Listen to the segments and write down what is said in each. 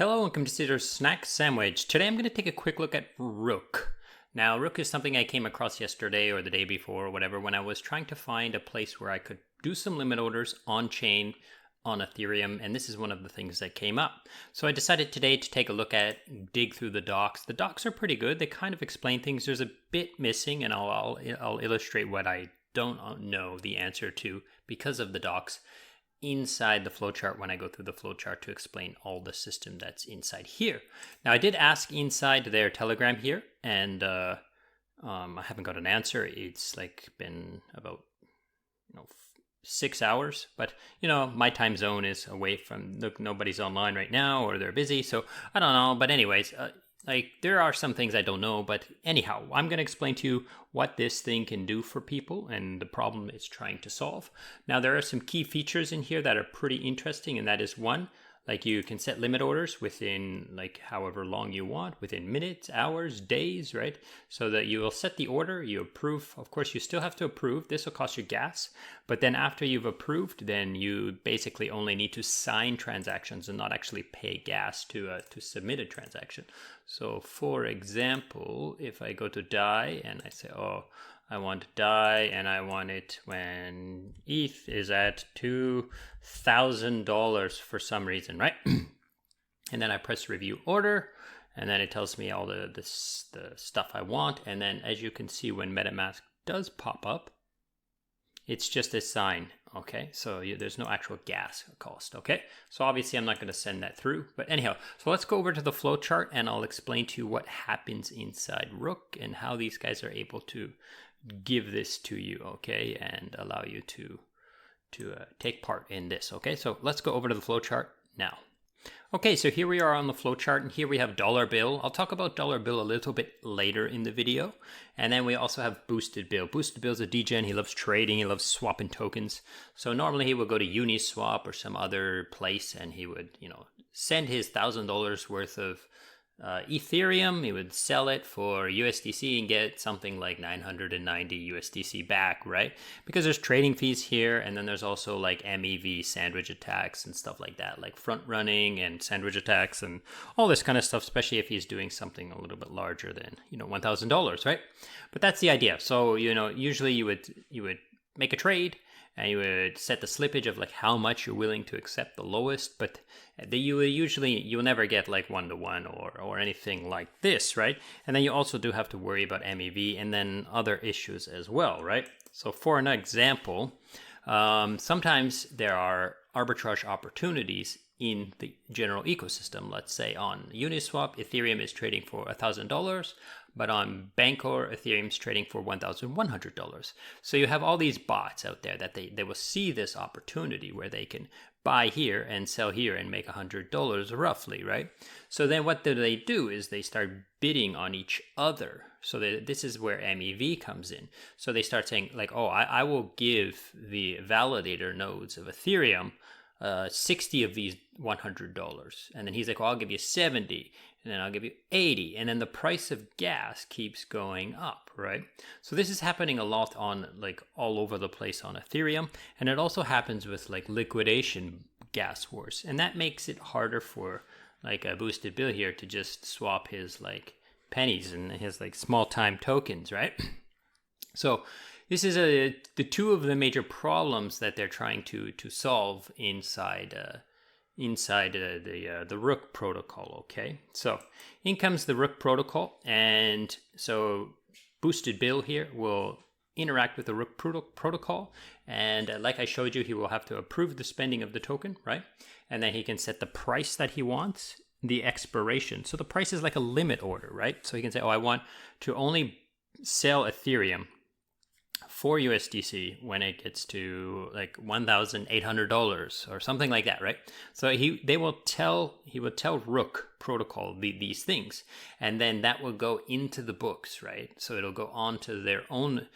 Hello, welcome to Ceazor's Snack Sandwich. Today I'm going to take a quick look at ROOK. Now, ROOK is something I came across yesterday or the day before or whatever when I was trying to find a place where I could do some limit orders on-chain on Ethereum, and this is one of the things that came up. So I decided today to take a look at, dig through the docs. The docs are pretty good. They kind of explain things. There's a bit missing, and I'll illustrate what I don't know the answer to because of the docs inside the flowchart when I go through the flowchart to explain all the system that's inside here. Now, I did ask inside their Telegram here, and I haven't got an answer. It's like been about 6 hours, but my time zone is away from, look, nobody's online right now or they're busy, so I don't know. But anyways, there are some things I don't know, but anyhow, I'm going to explain to you what this thing can do for people and the problem it's trying to solve. Now, there are some key features in here that are pretty interesting, and that is one, you can set limit orders within however long you want, within minutes, hours, days, right? So that you will set the order, you approve. Of course, you still have to approve. This will cost you gas. But then after you've approved, then you basically only need to sign transactions and not actually pay gas to submit a transaction. So for example, if I go to DAI and I say, oh, I want DAI and I want it when ETH is at $2,000 for some reason, right? And then I press review order, and then it tells me all the stuff I want. And then as you can see, when MetaMask does pop up, it's just a sign, okay? So there's no actual gas cost, okay? So obviously I'm not going to send that through, but anyhow, so let's go over to the flow chart and I'll explain to you what happens inside ROOK and how these guys are able to give this to you, okay, and allow you to take part in this, okay? So let's go over to the flow chart now. Okay, so here we are on the flow chart, and here we have dollar bill. I'll talk about dollar bill a little bit later in the video. And then we also have boosted bill. Boosted bill is a degen. He loves trading. He loves swapping tokens. So normally he would go to Uniswap or some other place, and he would, send his $1,000 worth of Ethereum. He would sell it for USDC and get something like 990 USDC back, right? Because there's trading fees here, and then there's also like MEV sandwich attacks and stuff like that, like front running and sandwich attacks and all this kind of stuff, especially if he's doing something a little bit larger than $1,000, right? But that's the idea. So usually you would make a trade, and you would set the slippage of how much you're willing to accept the lowest, but you'll never get like 1-to-1 or anything like this, right? And then you also do have to worry about MEV and then other issues as well, right? So for an example, sometimes there are arbitrage opportunities in the general ecosystem. Let's say on Uniswap, Ethereum is trading for $1,000, but on Bancor, Ethereum is trading for $1,100. So you have all these bots out there that they will see this opportunity where they can buy here and sell here and make $100 roughly, right? So then what do? Is they start bidding on each other. So this is where MEV comes in. So they start saying I will give the validator nodes of Ethereum 60 of these $100, and then he's like, well, I'll give you 70, and then I'll give you 80, and then the price of gas keeps going up, right? So this is happening a lot on all over the place on Ethereum, and it also happens with liquidation gas wars, and that makes it harder for a boosted bill here to just swap his pennies and his small time tokens, right? So this is the two of the major problems that they're trying to solve inside the ROOK protocol. Okay, so in comes the ROOK protocol, and so boosted bill here will interact with the ROOK protocol, and like I showed you, he will have to approve the spending of the token, right? And then he can set the price that he wants, the expiration. So the price is like a limit order, right? So he can say, oh, I want to only sell Ethereum for USDC when it gets to $1,800 or something like that, right? So he would tell ROOK protocol these things, and then that will go into the books, right? So it'll go onto their own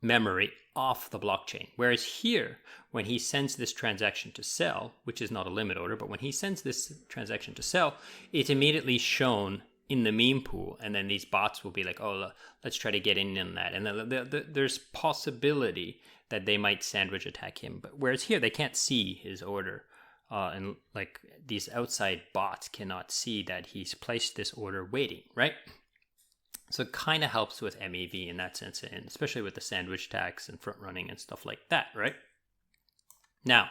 memory off the blockchain. Whereas here, when he sends this transaction to sell, which is not a limit order, but when he sends this transaction to sell, it's immediately shown in the meme pool, and then these bots will be like, oh, let's try to get in on that. And then there's possibility that they might sandwich attack him. But whereas here, they can't see his order and like these outside bots cannot see that he's placed this order waiting, right? So it kind of helps with MEV in that sense, and especially with the sandwich tax and front running and stuff like that, right? Now,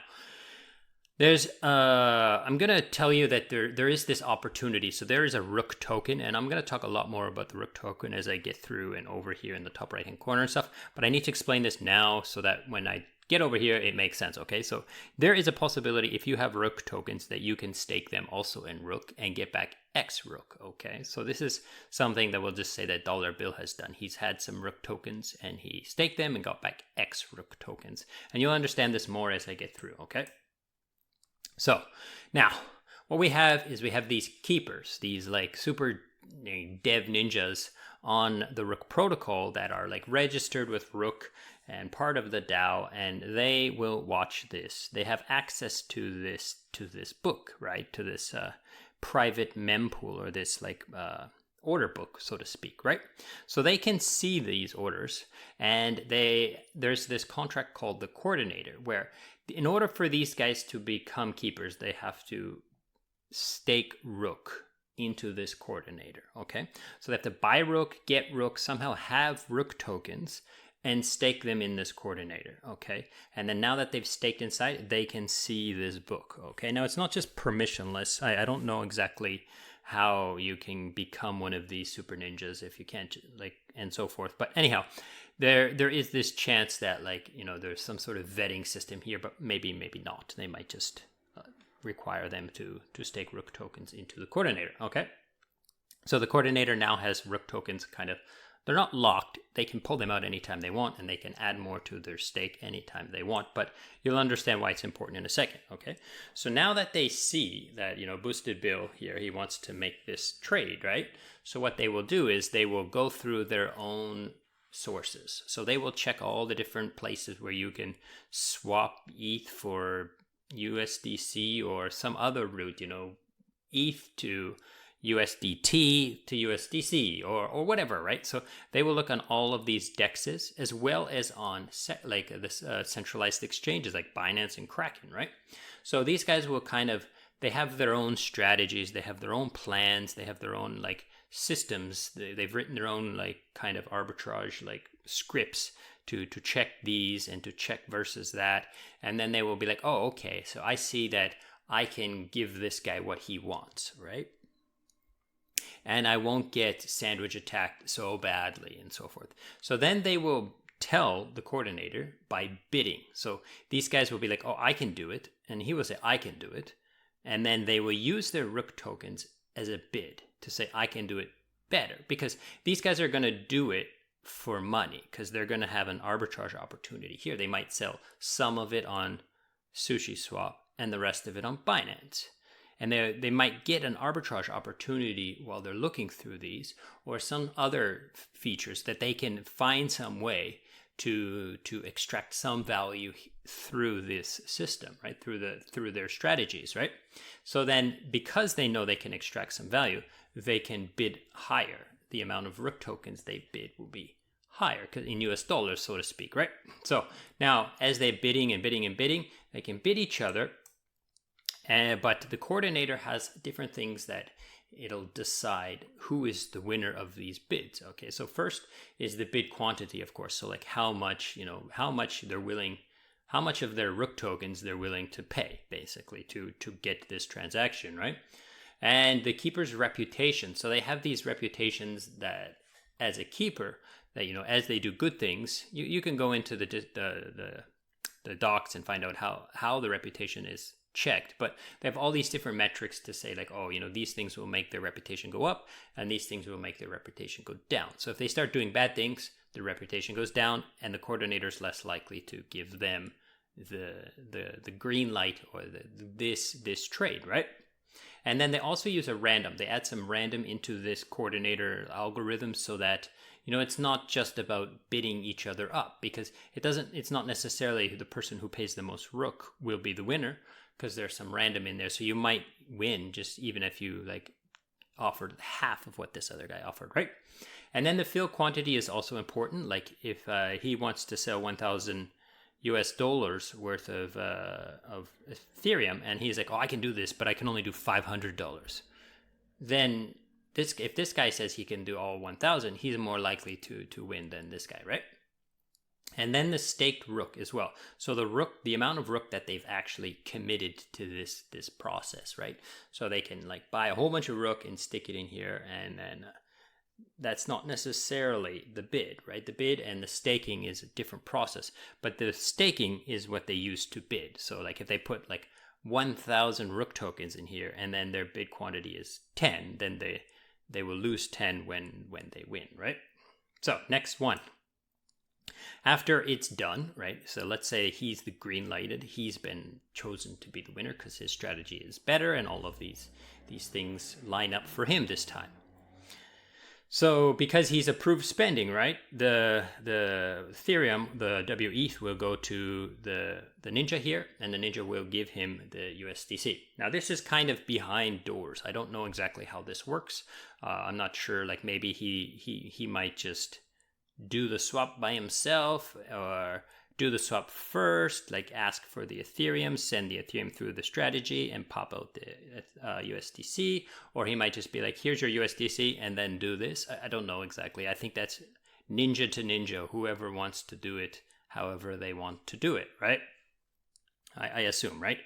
there's I'm gonna tell you that there is this opportunity. So there is a ROOK token, and I'm gonna talk a lot more about the ROOK token as I get through and over here in the top right hand corner and stuff. But I need to explain this now so that when I get over here, it makes sense. Okay, so there is a possibility if you have ROOK tokens that you can stake them also in ROOK and get back X ROOK. Okay, so this is something that we'll just say that Dollar Bill has done. He's had some ROOK tokens and he staked them and got back X ROOK tokens. And you'll understand this more as I get through. Okay. So now what we have is we have these keepers, these like super dev ninjas on the ROOK protocol that are like registered with ROOK and part of the DAO, and they will watch this. They have access to this book, right? To this private mempool, or this like order book, so to speak, right? So they can see these orders, and there's this contract called the coordinator, where in order for these guys to become keepers, they have to stake ROOK into this coordinator, okay? So they have to buy ROOK, get ROOK, somehow have ROOK tokens, and stake them in this coordinator, okay? And then now that they've staked inside, they can see this book, okay? Now, it's not just permissionless. I don't know exactly how you can become one of these super ninjas if you can't, like, and so forth. But anyhow, there is this chance that, like, you know, there's some sort of vetting system here, but maybe not. They might just require them to stake ROOK tokens into the coordinator, okay? So the coordinator now has ROOK tokens kind of, they're not locked. They can pull them out anytime they want, and they can add more to their stake anytime they want. But you'll understand why it's important in a second, okay? So now that they see that, you know, Boosted Bill here, he wants to make this trade, right? So what they will do is they will go through their own sources. So they will check all the different places where you can swap ETH for USDC or some other route, you know, ETH to USDT to USDC or whatever, right? So they will look on all of these dexes as well as on like this centralized exchanges like Binance and Kraken, right? So these guys will kind of, they have their own strategies, they have their own plans, they have their own like systems, they've written their own like kind of arbitrage like scripts to check these and to check versus that. And then they will be like, oh, okay, so I see that I can give this guy what he wants, right? And I won't get sandwich attacked so badly and so forth. So then they will tell the coordinator by bidding. So these guys will be like, oh, I can do it. And he will say, I can do it. And then they will use their ROOK tokens as a bid to say, I can do it better. Because these guys are going to do it for money, because they're going to have an arbitrage opportunity here. They might sell some of it on SushiSwap and the rest of it on Binance. And they might get an arbitrage opportunity while they're looking through these, or some other features that they can find some way to extract some value through this system, right? Through their strategies, right? So then, because they know they can extract some value, they can bid higher. The amount of ROOK tokens they bid will be higher in US dollars, so to speak, right? So now, as they're bidding and bidding and bidding, they can bid each other. But the coordinator has different things that it'll decide who is the winner of these bids. Okay, so first is the bid quantity, of course. So like how much they're willing, how much of their ROOK tokens they're willing to pay, basically, to get this transaction, right? And the keeper's reputation. So they have these reputations that, as a keeper, that, you know, as they do good things, you can go into the docs and find out how the reputation is checked, but they have all these different metrics to say like, oh, you know, these things will make their reputation go up and these things will make their reputation go down. So if they start doing bad things, their reputation goes down and the coordinator is less likely to give them the green light or this trade, right? And then they also use a random. They add some random into this coordinator algorithm so that, you know, it's not just about bidding each other up, because it's not necessarily the person who pays the most ROOK will be the winner, because there's some random in there. So you might win just even if you like offered half of what this other guy offered, right? And then the fill quantity is also important. Like if he wants to sell 1,000 US dollars worth of Ethereum, and he's like, oh, I can do this, but I can only do $500. Then if this guy says he can do all 1,000, he's more likely to win than this guy, right? And then the staked Rook as well. So the amount of Rook that they've actually committed to this process, right? So they can like buy a whole bunch of Rook and stick it in here, and then that's not necessarily the bid, right? The bid and the staking is a different process, but the staking is what they use to bid. So like if they put like 1,000 Rook tokens in here, and then their bid quantity is 10, then they will lose 10 when they win, right? So next one. After it's done, right? So let's say he's the green lighted. He's been chosen to be the winner because his strategy is better, and all of these things line up for him this time. So because he's approved spending, right? The Ethereum, the WETH will go to the Ninja here, and the Ninja will give him the USDC. Now this is kind of behind doors. I don't know exactly how this works. I'm not sure. Like maybe he might just do the swap by himself, or do the swap first, like ask for the Ethereum, send the Ethereum through the strategy and pop out the USDC, or he might just be like, here's your USDC, and then do this. I don't know exactly. I think that's ninja to ninja, whoever wants to do it however they want to do it, right? I assume, right?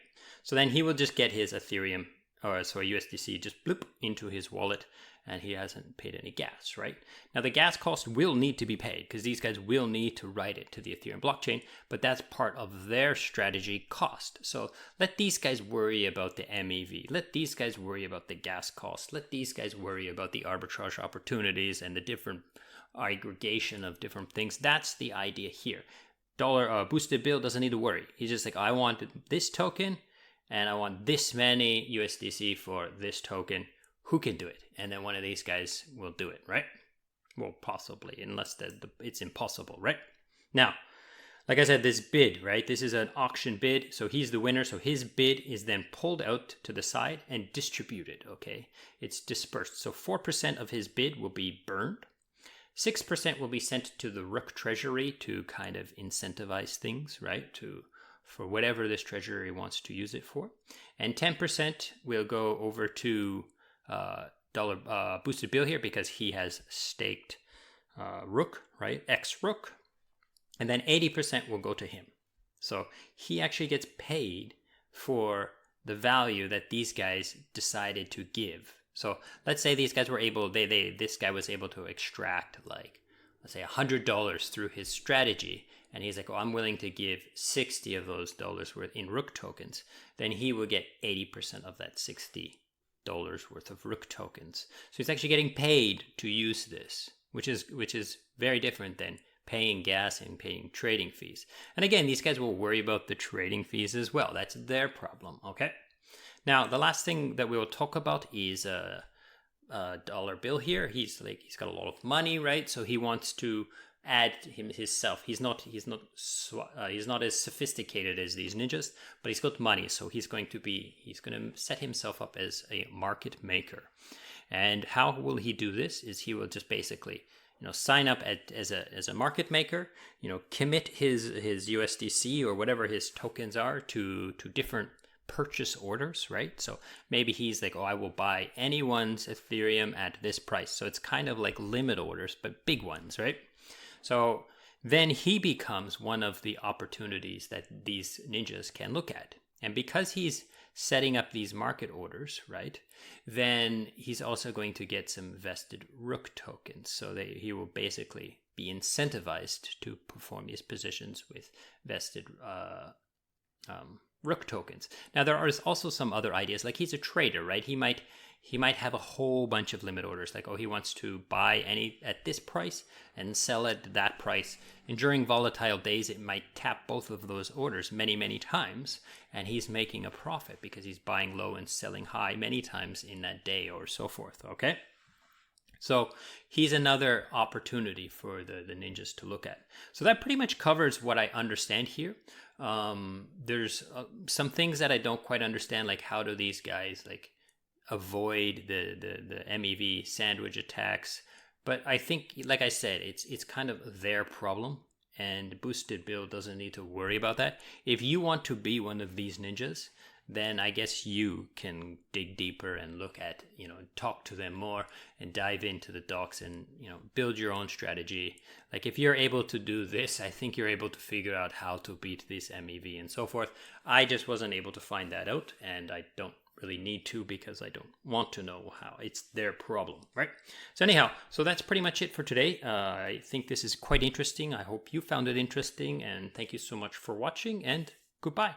So then he will just get his Ethereum, or sorry, USDC just bloop into his wallet, and he hasn't paid any gas, right? Now the gas cost will need to be paid because these guys will need to write it to the Ethereum blockchain, but that's part of their strategy cost. So let these guys worry about the MEV. Let these guys worry about the gas cost. Let these guys worry about the arbitrage opportunities and the different aggregation of different things. That's the idea here. Boosted Bill doesn't need to worry. He's just like, I want this token, and I want this many USDC for this token. Who can do it? And then one of these guys will do it, right? Well, possibly, unless it's impossible, right? Now, like I said, this bid, right? This is an auction bid, so he's the winner. So his bid is then pulled out to the side and distributed, okay? It's dispersed. So 4% of his bid will be burned. 6% will be sent to the Rook treasury to kind of incentivize things, right? For whatever this treasury wants to use it for. And 10% will go over to Boosted Bill here because he has staked Rook, right? X Rook. And then 80% will go to him. So he actually gets paid for the value that these guys decided to give. So let's say these guys were able, this guy was able to extract like, let's say $100 through his strategy. And he's like, oh, I'm willing to give 60 of those dollars worth in Rook tokens. Then he will get 80% of that $60 worth of Rook tokens. So he's actually getting paid to use this, which is very different than paying gas and paying trading fees. And again, these guys will worry about the trading fees as well. That's their problem, okay? Now, the last thing that we will talk about is a dollar bill here. He's got a lot of money, right? So he wants to add himself. He's not as sophisticated as these ninjas, but he's got money, so he's going to set himself up as a market maker. And how will he do this? Is he will just basically sign up as a market maker, commit his USDC or whatever his tokens are to different purchase orders, right? So maybe he's like, oh, I will buy anyone's Ethereum at this price. So it's kind of like limit orders, but big ones, right? So then he becomes one of the opportunities that these ninjas can look at. And because he's setting up these market orders, right, then he's also going to get some vested Rook tokens. So he will basically be incentivized to perform these positions with vested Rook tokens. Now, there are also some other ideas, like he's a trader, right? He might have a whole bunch of limit orders, like, oh, he wants to buy any at this price and sell at that price. And during volatile days, it might tap both of those orders many, many times. And he's making a profit because he's buying low and selling high many times in that day or so forth, okay? So he's another opportunity for the ninjas to look at. So that pretty much covers what I understand here. There's some things that I don't quite understand, like how do these guys avoid the MEV sandwich attacks? But I think, like I said, it's kind of their problem, and boosted build doesn't need to worry about that. If you want to be one of these ninjas, then I guess you can dig deeper and look at, talk to them more and dive into the docs and, build your own strategy. Like if you're able to do this, I think you're able to figure out how to beat this MEV and so forth. I just wasn't able to find that out, and I don't really need to because I don't want to know how. It's their problem, right? So anyhow, so that's pretty much it for today. I think this is quite interesting. I hope you found it interesting, and thank you so much for watching, and goodbye.